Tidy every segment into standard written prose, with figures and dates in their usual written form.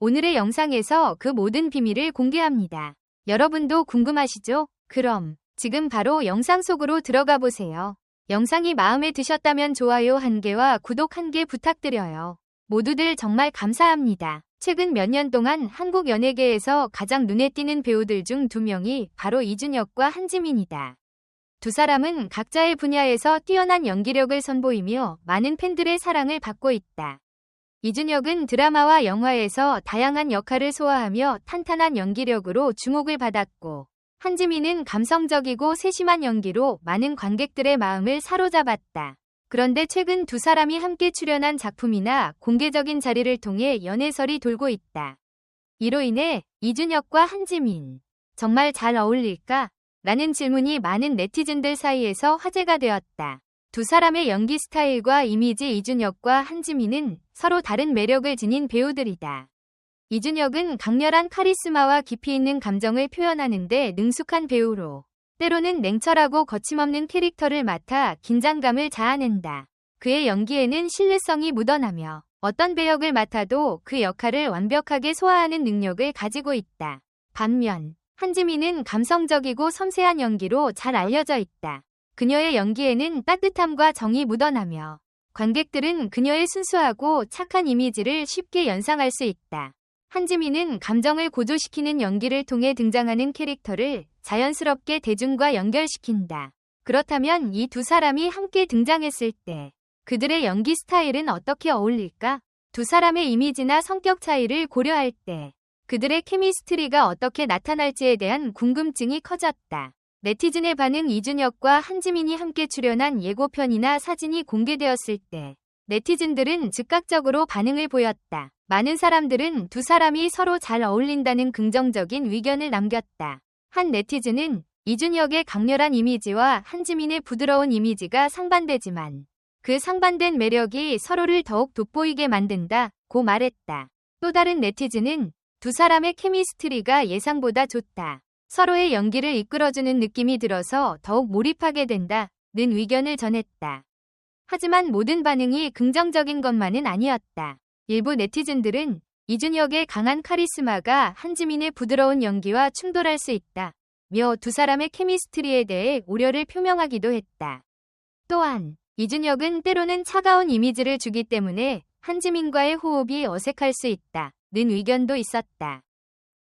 오늘의 영상에서 그 모든 비밀을 공개합니다. 여러분도 궁금하시죠? 그럼 지금 바로 영상 속으로 들어가 보세요. 영상이 마음에 드셨다면 좋아요 1개와 구독 1개 부탁드려요. 모두들 정말 감사합니다. 최근 몇 년 동안 한국 연예계에서 가장 눈에 띄는 배우들 중 2명이 바로 이준혁과 한지민이다. 두 사람은 각자의 분야에서 뛰어난 연기력을 선보이며 많은 팬들의 사랑을 받고 있다. 이준혁은 드라마와 영화에서 다양한 역할을 소화하며 탄탄한 연기력으로 주목을 받았고, 한지민은 감성적이고 세심한 연기로 많은 관객들의 마음을 사로잡았다. 그런데 최근 두 사람이 함께 출연한 작품이나 공개적인 자리를 통해 연애설이 돌고 있다. 이로 인해 이준혁과 한지민, 정말 잘 어울릴까? 라는 질문이 많은 네티즌들 사이에서 화제가 되었다. 두 사람의 연기 스타일과 이미지. 이준혁과 한지민은 서로 다른 매력을 지닌 배우들이다. 이준혁은 강렬한 카리스마와 깊이 있는 감정을 표현하는 데 능숙한 배우로, 때로는 냉철하고 거침없는 캐릭터를 맡아 긴장감을 자아낸다. 그의 연기에는 신뢰성이 묻어나며 어떤 배역을 맡아도 그 역할을 완벽하게 소화하는 능력을 가지고 있다. 반면 한지민은 감성적이고 섬세한 연기로 잘 알려져 있다. 그녀의 연기에는 따뜻함과 정이 묻어나며 관객들은 그녀의 순수하고 착한 이미지를 쉽게 연상할 수 있다. 한지민은 감정을 고조시키는 연기를 통해 등장하는 캐릭터를 자연스럽게 대중과 연결시킨다. 그렇다면 이 두 사람이 함께 등장했을 때 그들의 연기 스타일은 어떻게 어울릴까? 두 사람의 이미지나 성격 차이를 고려할 때 그들의 케미스트리가 어떻게 나타날지에 대한 궁금증이 커졌다. 네티즌의 반응. 이준혁과 한지민이 함께 출연한 예고편이나 사진이 공개되었을 때 네티즌들은 즉각적으로 반응을 보였다. 많은 사람들은 두 사람이 서로 잘 어울린다는 긍정적인 의견을 남겼다. 한 네티즌은 이준혁의 강렬한 이미지와 한지민의 부드러운 이미지가 상반되지만 그 상반된 매력이 서로를 더욱 돋보이게 만든다고 말했다. 또 다른 네티즌은 두 사람의 케미스트리가 예상보다 좋다. 서로의 연기를 이끌어주는 느낌이 들어서 더욱 몰입하게 된다는 의견을 전했다. 하지만 모든 반응이 긍정적인 것만은 아니었다. 일부 네티즌들은 이준혁의 강한 카리스마가 한지민의 부드러운 연기와 충돌할 수 있다며 두 사람의 케미스트리에 대해 우려를 표명하기도 했다. 또한 이준혁은 때로는 차가운 이미지를 주기 때문에 한지민과의 호흡이 어색할 수 있다는 의견도 있었다.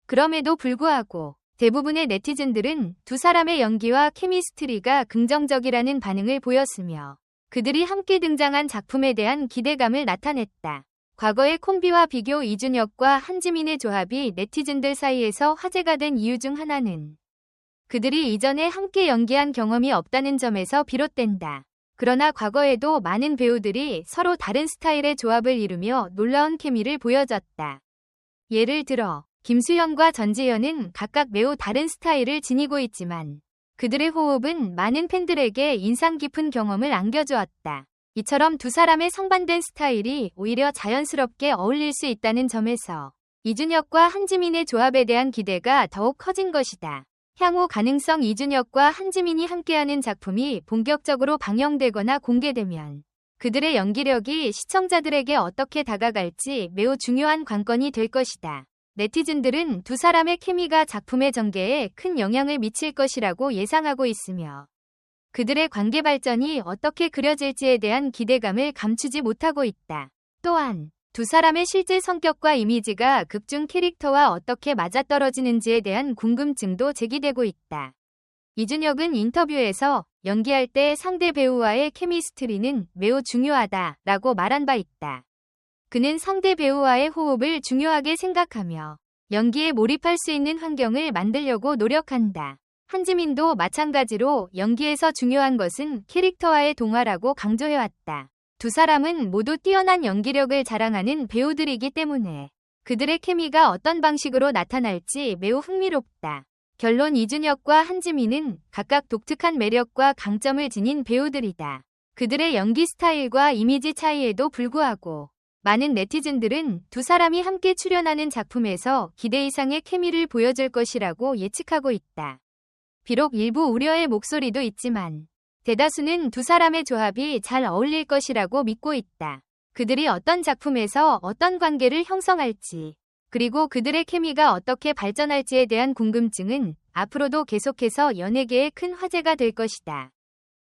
그럼에도 불구하고 대부분의 네티즌들은 두 사람의 연기와 케미스트리가 긍정적이라는 반응을 보였으며 그들이 함께 등장한 작품에 대한 기대감을 나타냈다. 과거의 콤비와 비교. 이준혁과 한지민의 조합이 네티즌들 사이에서 화제가 된 이유 중 하나는 그들이 이전에 함께 연기한 경험이 없다는 점에서 비롯된다. 그러나 과거에도 많은 배우들이 서로 다른 스타일의 조합을 이루며 놀라운 케미를 보여줬다. 예를 들어 김수현과 전지현은 각각 매우 다른 스타일을 지니고 있지만 그들의 호흡은 많은 팬들에게 인상 깊은 경험을 안겨주었다. 이처럼 두 사람의 상반된 스타일이 오히려 자연스럽게 어울릴 수 있다는 점에서 이준혁과 한지민의 조합에 대한 기대가 더욱 커진 것이다. 향후 가능성. 이준혁과 한지민이 함께하는 작품이 본격적으로 방영되거나 공개되면 그들의 연기력이 시청자들에게 어떻게 다가갈지 매우 중요한 관건이 될 것이다. 네티즌들은 두 사람의 케미가 작품의 전개에 큰 영향을 미칠 것이라고 예상하고 있으며 그들의 관계 발전이 어떻게 그려질지에 대한 기대감을 감추지 못하고 있다. 또한 두 사람의 실제 성격과 이미지가 극중 캐릭터와 어떻게 맞아떨어지는지에 대한 궁금증도 제기되고 있다. 이준혁은 인터뷰에서 연기할 때 상대 배우와의 케미스트리는 매우 중요하다라고 말한 바 있다. 그는 상대 배우와의 호흡을 중요하게 생각하며 연기에 몰입할 수 있는 환경을 만들려고 노력한다. 한지민도 마찬가지로 연기에서 중요한 것은 캐릭터와의 동화라고 강조해왔다. 두 사람은 모두 뛰어난 연기력을 자랑하는 배우들이기 때문에 그들의 케미가 어떤 방식으로 나타날지 매우 흥미롭다. 결론. 이준혁과 한지민은 각각 독특한 매력과 강점을 지닌 배우들이다. 그들의 연기 스타일과 이미지 차이에도 불구하고 많은 네티즌들은 두 사람이 함께 출연하는 작품에서 기대 이상의 케미를 보여줄 것이라고 예측하고 있다. 비록 일부 우려의 목소리도 있지만 대다수는 두 사람의 조합이 잘 어울릴 것이라고 믿고 있다. 그들이 어떤 작품에서 어떤 관계를 형성할지 그리고 그들의 케미가 어떻게 발전할지에 대한 궁금증은 앞으로도 계속해서 연예계의 큰 화제가 될 것이다.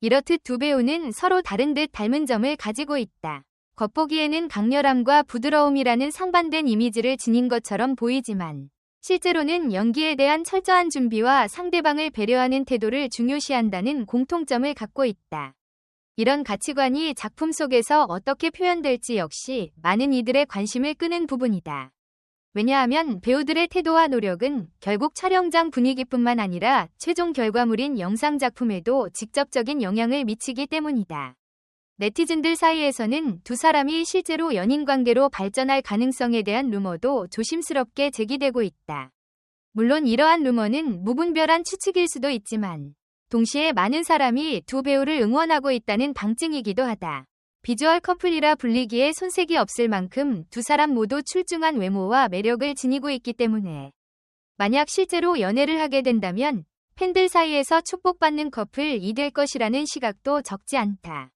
이렇듯 두 배우는 서로 다른 듯 닮은 점을 가지고 있다. 겉보기에는 강렬함과 부드러움이라는 상반된 이미지를 지닌 것처럼 보이지만 실제로는 연기에 대한 철저한 준비와 상대방을 배려하는 태도를 중요시한다는 공통점을 갖고 있다. 이런 가치관이 작품 속에서 어떻게 표현될지 역시 많은 이들의 관심을 끄는 부분이다. 왜냐하면 배우들의 태도와 노력은 결국 촬영장 분위기뿐만 아니라 최종 결과물인 영상 작품에도 직접적인 영향을 미치기 때문이다. 네티즌들 사이에서는 두 사람이 실제로 연인 관계로 발전할 가능성에 대한 루머도 조심스럽게 제기되고 있다. 물론 이러한 루머는 무분별한 추측일 수도 있지만 동시에 많은 사람이 두 배우를 응원하고 있다는 방증이기도 하다. 비주얼 커플이라 불리기에 손색이 없을 만큼 두 사람 모두 출중한 외모와 매력을 지니고 있기 때문에 만약 실제로 연애를 하게 된다면 팬들 사이에서 축복받는 커플이 될 것이라는 시각도 적지 않다.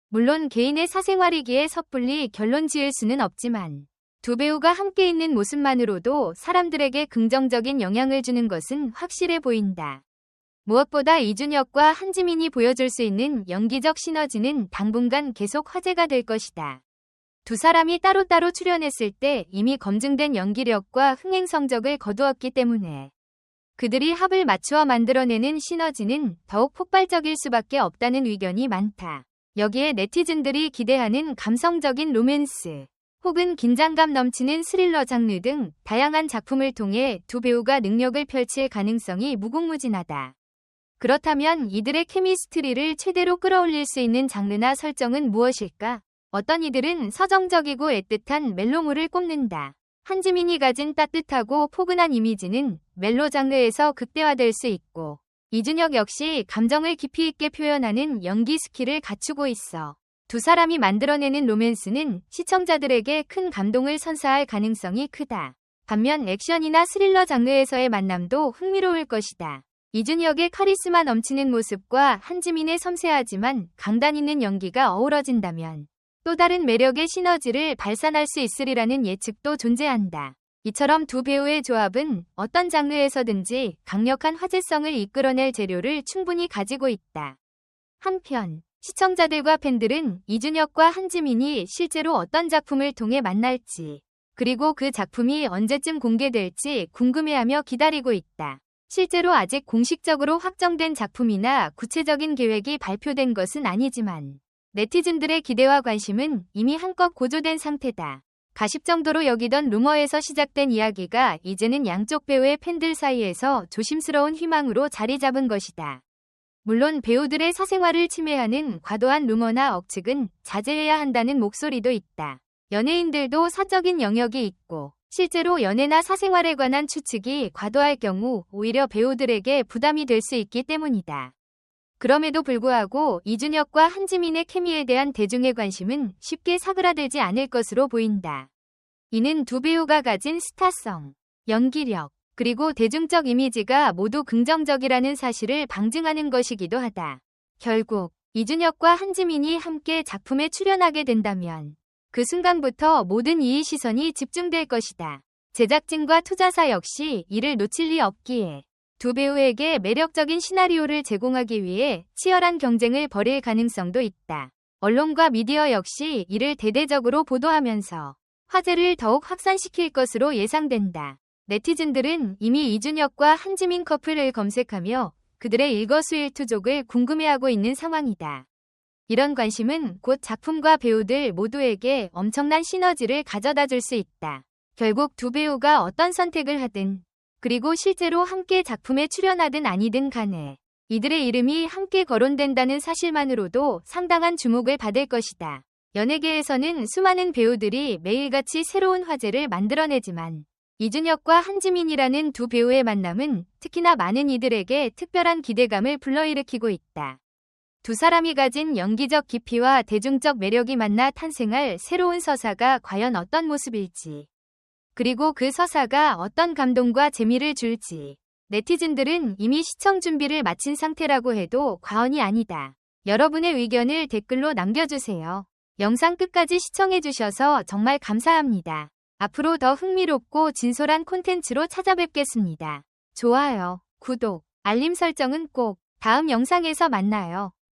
물론 개인의 사생활이기에 섣불리 결론 지을 수는 없지만 두 배우가 함께 있는 모습만으로도 사람들에게 긍정적인 영향을 주는 것은 확실해 보인다. 무엇보다 이준혁과 한지민이 보여줄 수 있는 연기적 시너지는 당분간 계속 화제가 될 것이다. 두 사람이 따로따로 출연했을 때 이미 검증된 연기력과 흥행 성적을 거두었기 때문에 그들이 합을 맞추어 만들어내는 시너지는 더욱 폭발적일 수밖에 없다는 의견이 많다. 여기에 네티즌들이 기대하는 감성적인 로맨스 혹은 긴장감 넘치는 스릴러 장르 등 다양한 작품을 통해 두 배우가 능력을 펼칠 가능성이 무궁무진하다. 그렇다면 이들의 케미스트리를 최대로 끌어올릴 수 있는 장르나 설정은 무엇일까? 어떤 이들은 서정적이고 애틋한 멜로물을 꼽는다. 한지민이 가진 따뜻하고 포근한 이미지는 멜로 장르에서 극대화될 수 있고 이준혁 역시 감정을 깊이 있게 표현하는 연기 스킬을 갖추고 있어 두 사람이 만들어내는 로맨스는 시청자들에게 큰 감동을 선사할 가능성이 크다. 반면 액션이나 스릴러 장르에서의 만남도 흥미로울 것이다. 이준혁의 카리스마 넘치는 모습과 한지민의 섬세하지만 강단 있는 연기가 어우러진다면 또 다른 매력의 시너지를 발산할 수 있으리라는 예측도 존재한다. 이처럼 두 배우의 조합은 어떤 장르에서든지 강력한 화제성을 이끌어낼 재료를 충분히 가지고 있다. 한편 시청자들과 팬들은 이준혁과 한지민이 실제로 어떤 작품을 통해 만날지 그리고 그 작품이 언제쯤 공개될지 궁금해하며 기다리고 있다. 실제로 아직 공식적으로 확정된 작품이나 구체적인 계획이 발표된 것은 아니지만 네티즌들의 기대와 관심은 이미 한껏 고조된 상태다. 가십 정도로 여기던 루머에서 시작된 이야기가 이제는 양쪽 배우의 팬들 사이에서 조심스러운 희망으로 자리 잡은 것이다. 물론 배우들의 사생활을 침해하는 과도한 루머나 억측은 자제해야 한다는 목소리도 있다. 연예인들도 사적인 영역이 있고 실제로 연애나 사생활에 관한 추측이 과도할 경우 오히려 배우들에게 부담이 될 수 있기 때문이다. 그럼에도 불구하고 이준혁과 한지민의 케미에 대한 대중의 관심은 쉽게 사그라들지 않을 것으로 보인다. 이는 두 배우가 가진 스타성, 연기력, 그리고 대중적 이미지가 모두 긍정적이라는 사실을 방증하는 것이기도 하다. 결국 이준혁과 한지민이 함께 작품에 출연하게 된다면 그 순간부터 모든 이의 시선이 집중될 것이다. 제작진과 투자사 역시 이를 놓칠 리 없기에 두 배우에게 매력적인 시나리오를 제공하기 위해 치열한 경쟁을 벌일 가능성도 있다. 언론과 미디어 역시 이를 대대적으로 보도하면서 화제를 더욱 확산시킬 것으로 예상된다. 네티즌들은 이미 이준혁과 한지민 커플을 검색하며 그들의 일거수일투족을 궁금해하고 있는 상황이다. 이런 관심은 곧 작품과 배우들 모두에게 엄청난 시너지를 가져다 줄 수 있다. 결국 두 배우가 어떤 선택을 하든 그리고 실제로 함께 작품에 출연하든 아니든 간에 이들의 이름이 함께 거론된다는 사실만으로도 상당한 주목을 받을 것이다. 연예계에서는 수많은 배우들이 매일같이 새로운 화제를 만들어내지만 이준혁과 한지민이라는 두 배우의 만남은 특히나 많은 이들에게 특별한 기대감을 불러일으키고 있다. 두 사람이 가진 연기적 깊이와 대중적 매력이 만나 탄생할 새로운 서사가 과연 어떤 모습일지, 그리고 그 서사가 어떤 감동과 재미를 줄지, 네티즌들은 이미 시청 준비를 마친 상태라고 해도 과언이 아니다. 여러분의 의견을 댓글로 남겨주세요. 영상 끝까지 시청해주셔서 정말 감사합니다. 앞으로 더 흥미롭고 진솔한 콘텐츠로 찾아뵙겠습니다. 좋아요, 구독, 알림 설정은 꼭 다음 영상에서 만나요.